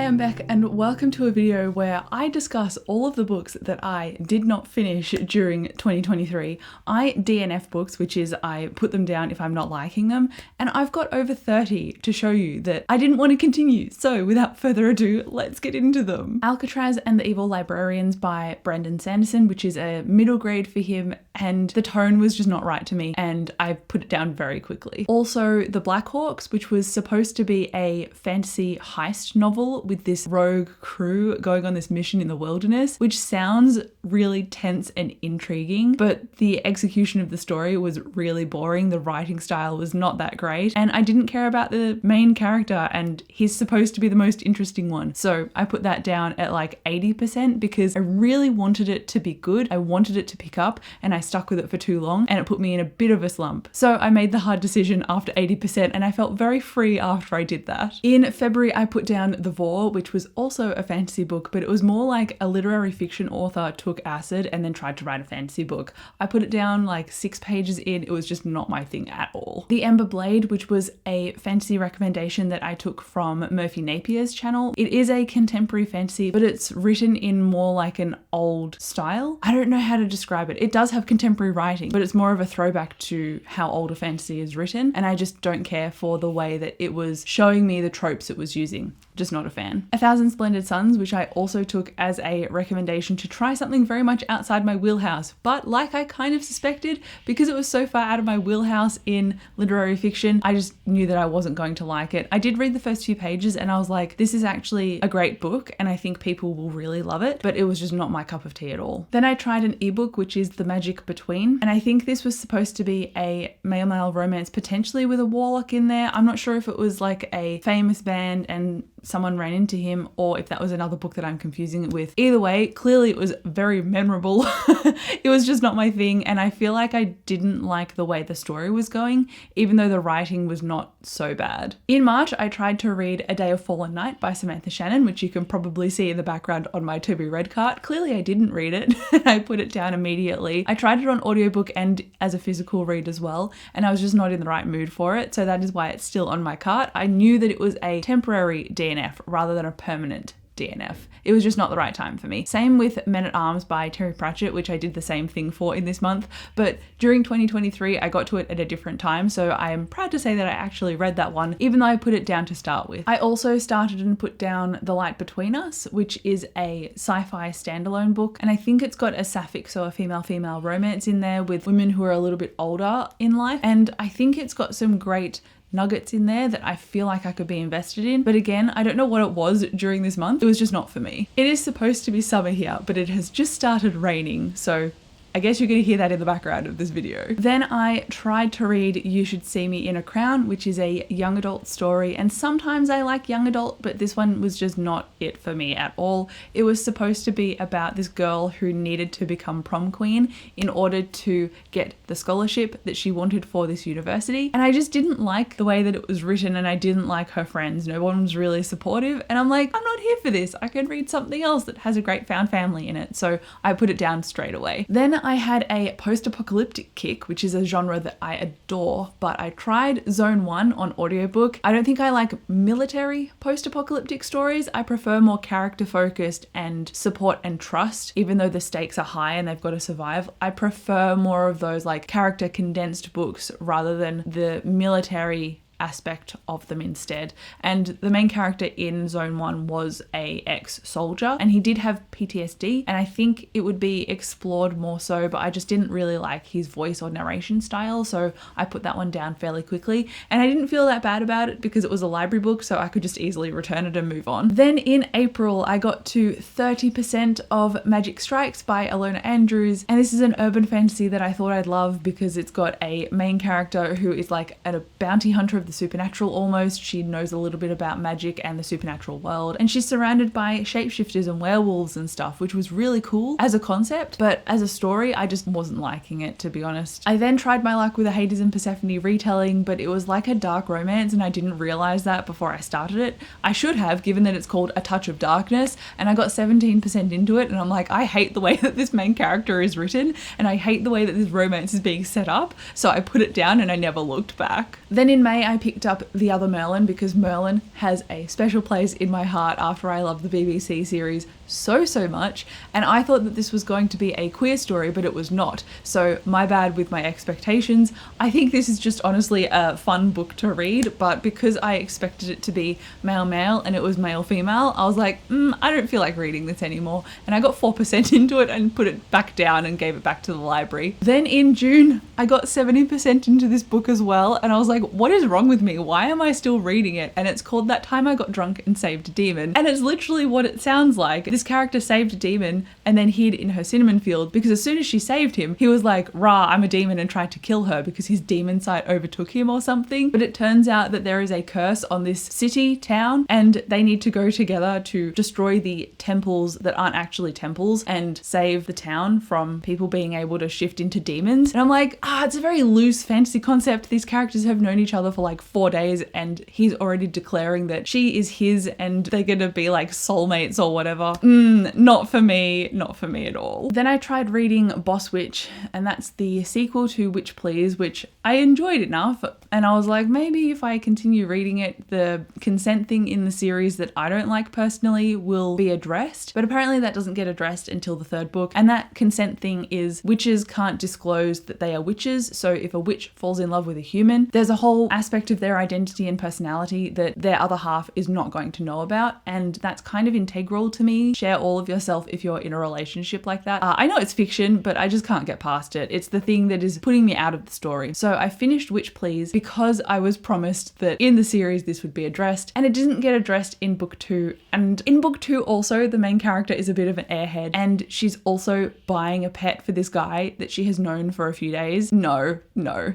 I'm Beck and welcome to a video where I discuss all of the books that I did not finish during 2023. I DNF books, which is I put them down if I'm not liking them, and I've got over 30 to show you that I didn't want to continue. So without further ado, let's get into them. Alcatraz and the Evil Librarians by Brandon Sanderson, which is a middle grade for him, and the tone was just not right to me and I put it down very quickly. Also The Black Hawks, which was supposed to be a fantasy heist novel with this rogue crew going on this mission in the wilderness, which sounds really tense and intriguing, but the execution of the story was really boring. The writing style was not that great and I didn't care about the main character, and he's supposed to be the most interesting one. So I put that down at like 80% because I really wanted it to be good. I wanted it to pick up and I stuck with it for too long and it put me in a bit of a slump. So I made the hard decision after 80% and I felt very free after I did that. In February, I put down The Vor, which was also a fantasy book, but it was more like a literary fiction author took acid and then tried to write a fantasy book. I put it down like 6 pages in. It was just not my thing at all. The Ember Blade, which was a fantasy recommendation that I took from Murphy Napier's channel. It is a contemporary fantasy, but it's written in more like an old style. I don't know how to describe it. It does have contemporary writing, but it's more of a throwback to how older fantasy is written, and I just don't care for the way that it was showing me the tropes it was using. Just not a fan. 1,000 Splendid Suns, which I also took as a recommendation to try something very much outside my wheelhouse, but like I kind of suspected, because it was so far out of my wheelhouse in literary fiction, I just knew that I wasn't going to like it. I did read the first few pages and I was like, this is actually a great book and I think people will really love it, but it was just not my cup of tea at all. Then I tried an ebook, which is The Magic Between, and I think this was supposed to be a male-male romance, potentially with a warlock in there. I'm not sure if it was like a famous band and someone ran into him or if that was another book that I'm confusing it with. Either way, clearly it was very memorable. It was just not my thing, and I feel like I didn't like the way the story was going, even though the writing was not so bad. In March, I tried to read A Day of Fallen Night by Samantha Shannon, which you can probably see in the background on my to be read cart. Clearly I didn't read it and I put it down immediately. I tried it on audiobook and as a physical read as well, and I was just not in the right mood for it, so that is why it's still on my cart. I knew that it was a temporary DNF rather than a permanent DNF. It was just not the right time for me. Same with Men at Arms by Terry Pratchett, which I did the same thing for in this month, but during 2023 I got to it at a different time, so I am proud to say that I actually read that one, even though I put it down to start with. I also started and put down The Light Between Us, which is a sci-fi standalone book, and I think it's got a sapphic, so a female-female romance in there with women who are a little bit older in life, and I think it's got some great nuggets in there that I feel like I could be invested in. But again, I don't know what it was during this month. It was just not for me. It is supposed to be summer here, but it has just started raining, so I guess you're going to hear that in the background of this video. Then I tried to read You Should See Me in a Crown, which is a young adult story, and sometimes I like young adult, but this one was just not it for me at all. It was supposed to be about this girl who needed to become prom queen in order to get the scholarship that she wanted for this university, and I just didn't like the way that it was written, and I didn't like her friends. No one was really supportive, and I'm like, I'm not here for this. I can read something else that has a great found family in it, so I put it down straight away. Then I had a post-apocalyptic kick, which is a genre that I adore, but I tried Zone 1 on audiobook. I don't think I like military post-apocalyptic stories. I prefer more character-focused and support and trust, even though the stakes are high and they've got to survive. I prefer more of those like character condensed books rather than the military aspect of them instead. And the main character in Zone 1 was a ex-soldier and he did have PTSD, and I think it would be explored more so, but I just didn't really like his voice or narration style, so I put that one down fairly quickly, and I didn't feel that bad about it because it was a library book, so I could just easily return it and move on. Then in April I got to 30% of Magic Strikes by Alona Andrews, and this is an urban fantasy that I thought I'd love because it's got a main character who is like a bounty hunter of the supernatural almost. She knows a little bit about magic and the supernatural world, and she's surrounded by shapeshifters and werewolves and stuff, which was really cool as a concept, but as a story I just wasn't liking it, to be honest. I then tried my luck with a Hades and Persephone retelling, but it was like a dark romance and I didn't realize that before I started it. I should have, given that it's called A Touch of Darkness, and I got 17% into it and I'm like, I hate the way that this main character is written and I hate the way that this romance is being set up, so I put it down and I never looked back. Then in May I I picked up The Other Merlin because Merlin has a special place in my heart after I love the BBC series so much, and I thought that this was going to be a queer story, but it was not. So my bad with my expectations. I think this is just honestly a fun book to read, but because I expected it to be male and it was male-female, I was like, I don't feel like reading this anymore. And I got 4% into it and put it back down and gave it back to the library. Then in June, I got 70% into this book as well, and I was like, what is wrong with me? Why am I still reading it? And it's called That Time I Got Drunk and Saved a Demon. And it's literally what it sounds like. This character saved a demon and then hid in her cinnamon field because as soon as she saved him, he was like, rah, I'm a demon, and tried to kill her because his demon sight overtook him or something. But it turns out that there is a curse on this city, town, and they need to go together to destroy the temples that aren't actually temples and save the town from people being able to shift into demons. And I'm like, it's a very loose fantasy concept. These characters have known each other for like 4 days and he's already declaring that she is his and they're gonna be like soulmates or whatever. Not for me at all. Then I tried reading Boss Witch, and that's the sequel to Witch Please, which I enjoyed enough, and I was like, maybe if I continue reading it, the consent thing in the series that I don't like personally will be addressed. But apparently that doesn't get addressed until the 3rd book, and that consent thing is witches can't disclose that they are witches. So if a witch falls in love with a human, there's a whole aspect of their identity and personality that their other half is not going to know about, and that's kind of integral to me. Share all of yourself if you're in a relationship like that. I know it's fiction, but I just can't get past it. It's the thing that is putting me out of the story. So I finished Witch Please because I was promised that in the series this would be addressed, and it didn't get addressed in book 2. And in book 2 also, the main character is a bit of an airhead, and she's also buying a pet for this guy that she has known for a few days. No.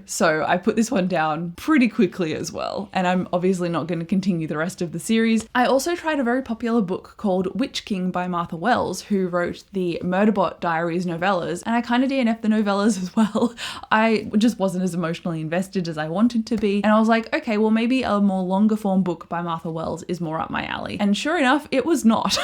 So I put this one down pretty quickly as well, and I'm obviously not going to continue the rest of the series. I also tried a very popular book called Witch King by Martha Wells, who wrote the Murderbot Diaries novellas, and I kind of DNF'd the novellas as well. I just wasn't as emotionally invested as I wanted to be, and I was like, okay, well maybe a more longer form book by Martha Wells is more up my alley. And sure enough, it was not.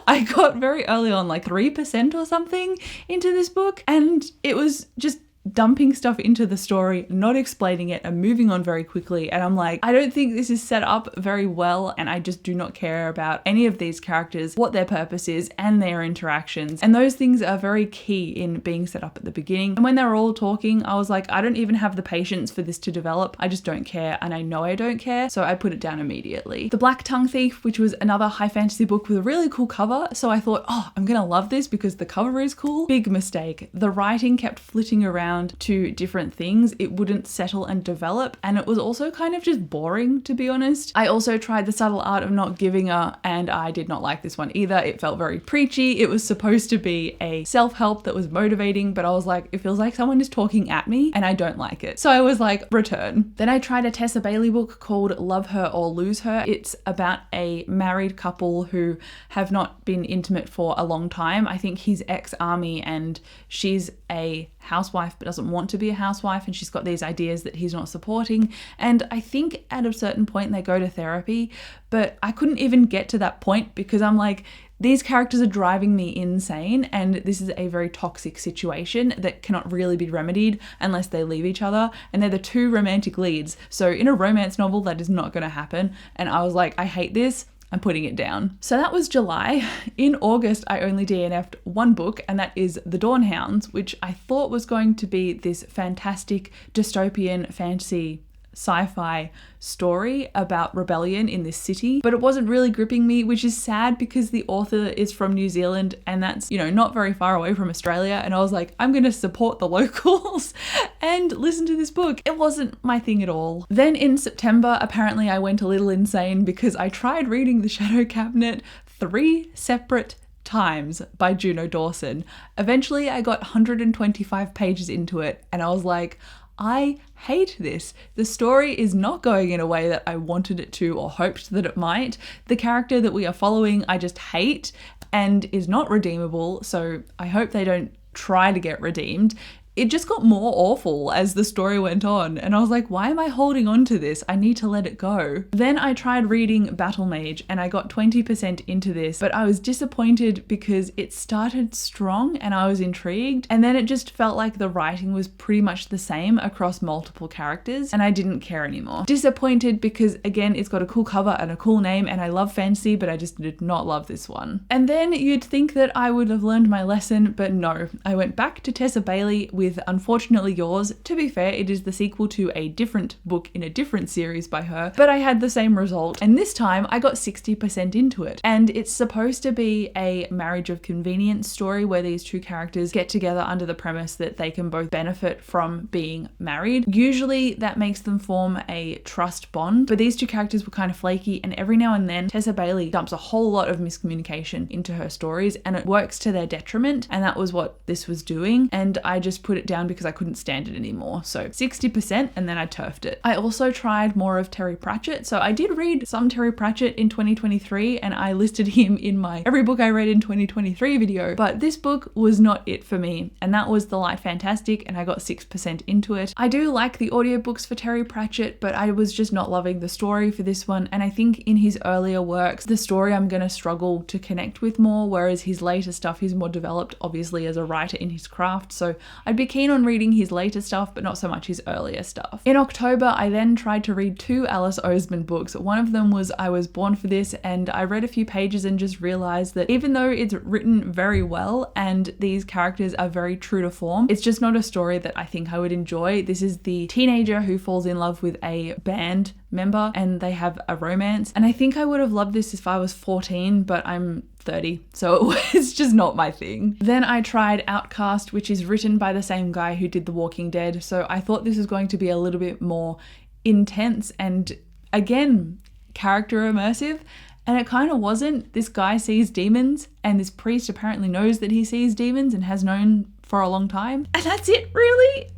I got very early on, like 3% or something into this book, and it was just dumping stuff into the story, not explaining it, and moving on very quickly. And I'm like, I don't think this is set up very well, and I just do not care about any of these characters, what their purpose is, and their interactions. And those things are very key in being set up at the beginning. And when they were all talking, I was like, I don't even have the patience for this to develop. I just don't care, and I know I don't care, so I put it down immediately. The Black Tongue Thief, which was another high fantasy book with a really cool cover, so I thought, I'm gonna love this because the cover is cool. Big mistake. The writing kept flitting around to different things. It wouldn't settle and develop, and it was also kind of just boring, to be honest. I also tried The Subtle Art of Not Giving a, and I did not like this one either. It felt very preachy. It was supposed to be a self-help that was motivating, but I was like, it feels like someone is talking at me and I don't like it. So I was like, return. Then I tried a Tessa Bailey book called Love Her or Lose Her. It's about a married couple who have not been intimate for a long time. I think he's ex-army and she's a housewife but doesn't want to be a housewife, and she's got these ideas that he's not supporting. And I think at a certain point they go to therapy, but I couldn't even get to that point because I'm like, these characters are driving me insane, and this is a very toxic situation that cannot really be remedied unless they leave each other, and they're the two romantic leads. So in a romance novel, that is not going to happen. And I was like, I hate this. I'm putting it down. So that was July. In August, I only DNF'd one book, and that is The Dawn Hounds, which I thought was going to be this fantastic dystopian fantasy sci-fi story about rebellion in this city, but it wasn't really gripping me, which is sad because the author is from New Zealand, and that's, not very far away from Australia. And I was like, I'm gonna support the locals and listen to this book. It wasn't my thing at all. Then in September, apparently I went a little insane because I tried reading The Shadow Cabinet 3 separate times by Juno Dawson. Eventually I got 125 pages into it, and I was like, I hate this. The story is not going in a way that I wanted it to or hoped that it might. The character that we are following I just hate and is not redeemable, so I hope they don't try to get redeemed. it just got more awful as the story went on. And I was like, why am I holding on to this? I need to let it go. Then I tried reading Battle Mage and I got 20% into this, but I was disappointed because it started strong and I was intrigued. And then it just felt like the writing was pretty much the same across multiple characters and I didn't care anymore. Disappointed because again, it's got a cool cover and a cool name and I love fantasy, but I just did not love this one. And then you'd think that I would have learned my lesson, but no. I went back to Tessa Bailey with Unfortunately Yours. To be fair, it is the sequel to a different book in a different series by her, but I had the same result. And this time I got 60% into it. And it's supposed to be a marriage of convenience story where these two characters get together under the premise that they can both benefit from being married. Usually that makes them form a trust bond, but these two characters were kind of flaky, and every now and then Tessa Bailey dumps a whole lot of miscommunication into her stories and it works to their detriment, and that was what this was doing, and I just put it down because I couldn't stand it anymore. So 60% and then I turfed it. I also tried more of Terry Pratchett. So I did read some Terry Pratchett in 2023 and I listed him in my every book I read in 2023 video, but this book was not it for me, and that was The Light Fantastic, and I got 6% into it. I do like the audiobooks for Terry Pratchett, but I was just not loving the story for this one, and I think in his earlier works, the story I'm going to struggle to connect with more, whereas his later stuff, he's more developed obviously as a writer in his craft, so I'd be keen on reading his later stuff, but not so much his earlier stuff. In October, I then tried to read 2 Alice Oseman books. One of them was I Was Born for This, and I read a few pages and just realized that even though it's written very well and these characters are very true to form, it's just not a story that I think I would enjoy. This is the teenager who falls in love with a band member and they have a romance, and I think I would have loved this if I was 14, but I'm 30, so it's just not my thing. Then I tried Outcast, which is written by the same guy who did The Walking Dead, so I thought this was going to be a little bit more intense and again character immersive, and it kind of wasn't. This guy sees demons and this priest apparently knows that he sees demons and has known for a long time, and that's it really.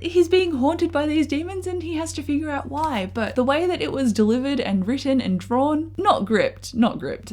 He's being haunted by these demons and he has to figure out why, but the way that it was delivered and written and drawn, not gripped,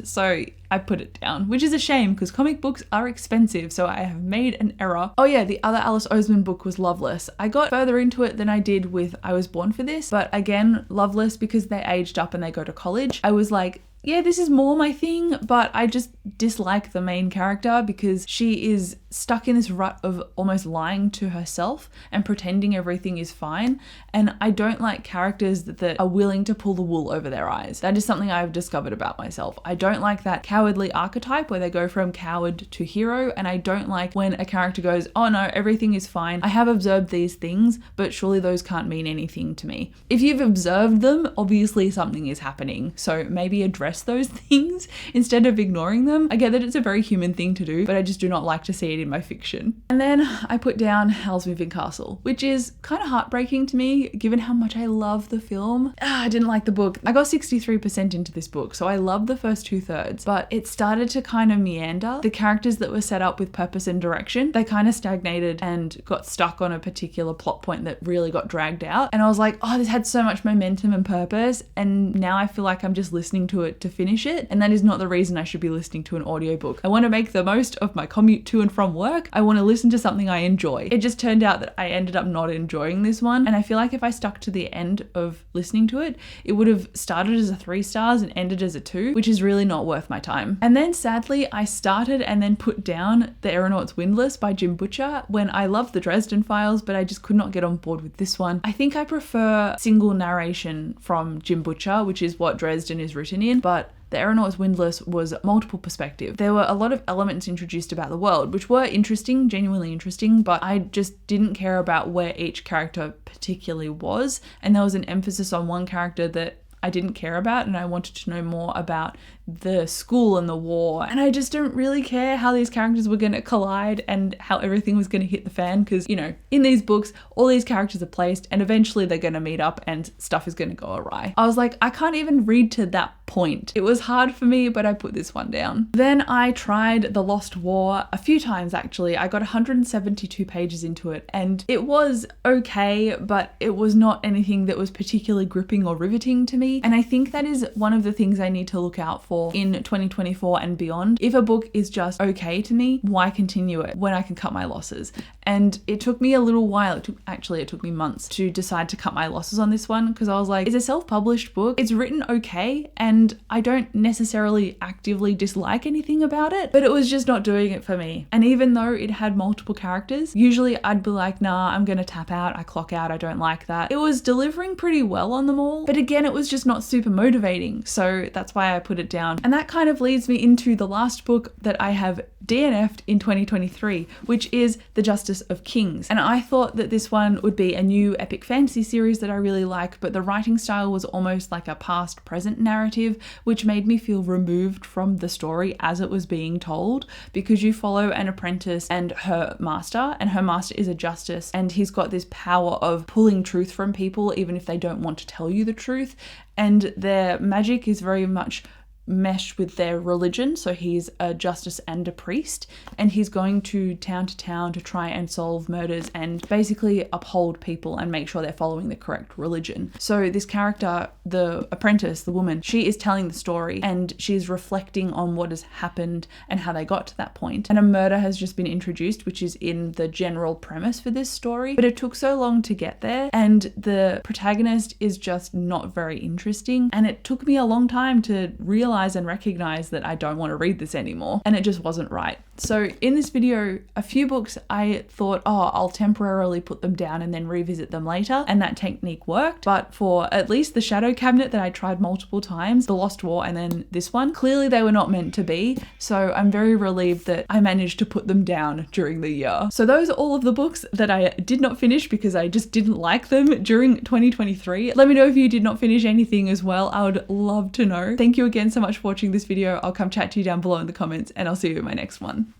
so I put it down, which is a shame because comic books are expensive, so I have made an error. Oh yeah, the other Alice Oseman book was Loveless. I got further into it than I did with I Was Born for This, but again, Loveless, because they aged up and they go to college, I was like, yeah, this is more my thing, but I just dislike the main character because she is stuck in this rut of almost lying to herself and pretending everything is fine. And I don't like characters that are willing to pull the wool over their eyes. That is something I've discovered about myself. I don't like that cowardly archetype where they go from coward to hero. And I don't like when a character goes, oh no, everything is fine. I have observed these things, but surely those can't mean anything to me. If you've observed them, obviously something is happening. So maybe address those things instead of ignoring them. I get that it's a very human thing to do, but I just do not like to see it in my fiction. And then I put down Howl's Moving Castle, which is kind of heartbreaking to me given how much I love the film. I didn't like the book. I got 63% into this book, so I loved the first 2/3, but it started to kind of meander. The characters that were set up with purpose and direction, they kind of stagnated and got stuck on a particular plot point that really got dragged out. And I was like, oh, this had so much momentum and purpose, and now I feel like I'm just listening to it to finish it, and that is not the reason I should be listening to an audiobook. I want to make the most of my commute to and from work. I want to listen to something I enjoy. It just turned out that I ended up not enjoying this one, and I feel like if I stuck to the end of listening to it, it would have started as a 3 stars and ended as a 2, which is really not worth my time. And then sadly, I started and then put down The Aeronaut's Windlass by Jim Butcher when I love the Dresden Files, but I just could not get on board with this one. I think I prefer single narration from Jim Butcher, which is what Dresden is written in, but The Aeronaut's Windlass was multiple perspective. There were a lot of elements introduced about the world, which were interesting, genuinely interesting, but I just didn't care about where each character particularly was. And there was an emphasis on one character that I didn't care about, and I wanted to know more about the school and the war, and I just don't really care how these characters were going to collide and how everything was going to hit the fan, because, you know, in these books all these characters are placed and eventually they're going to meet up and stuff is going to go awry. I was like, I can't even read to that point. It was hard for me, but I put this one down. Then I tried The Lost War a few times actually. I got 172 pages into it and it was okay, but it was not anything that was particularly gripping or riveting to me. me. And I think that is one of the things I need to look out for in 2024 and beyond. If a book is just okay to me, why continue it when I can cut my losses? And it took me a little while, it took me months to decide to cut my losses on this one, because I was like, it's a self-published book, it's written okay, and I don't necessarily actively dislike anything about it, but it was just not doing it for me. And even though it had multiple characters, usually I'd be like, nah, I'm gonna tap out, I clock out, I don't like that. It was delivering pretty well on them all, but again, it was just not super motivating, so that's why I put it down. And that kind of leads me into the last book that I have DNF'd in 2023, which is The Justice of Kings. And I thought that this one would be a new epic fantasy series that I really like, but the writing style was almost like a past present narrative, which made me feel removed from the story as it was being told, because you follow an apprentice and her master is a justice, and he's got this power of pulling truth from people even if they don't want to tell you the truth, and their magic is very much meshed with their religion. So he's a justice and a priest, and he's going to town to try and solve murders and basically uphold people and make sure they're following the correct religion. So this character, the apprentice, the woman, she is telling the story and she's reflecting on what has happened and how they got to that point. And a murder has just been introduced, which is in the general premise for this story, but it took so long to get there, and the protagonist is just not very interesting, and it took me a long time to realize and recognize that I don't want to read this anymore, and it just wasn't right. So in this video, a few books I thought, oh, I'll temporarily put them down and then revisit them later, and that technique worked. But for at least the Shadow Cabinet that I tried multiple times, The Lost War, and then this one, clearly they were not meant to be. So I'm very relieved that I managed to put them down during the year. So those are all of the books that I did not finish because I just didn't like them during 2023. Let me know if you did not finish anything as well. I would love to know. Thank you again so much for watching this video. I'll come chat to you down below in the comments, and I'll see you in my next one.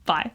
Bye.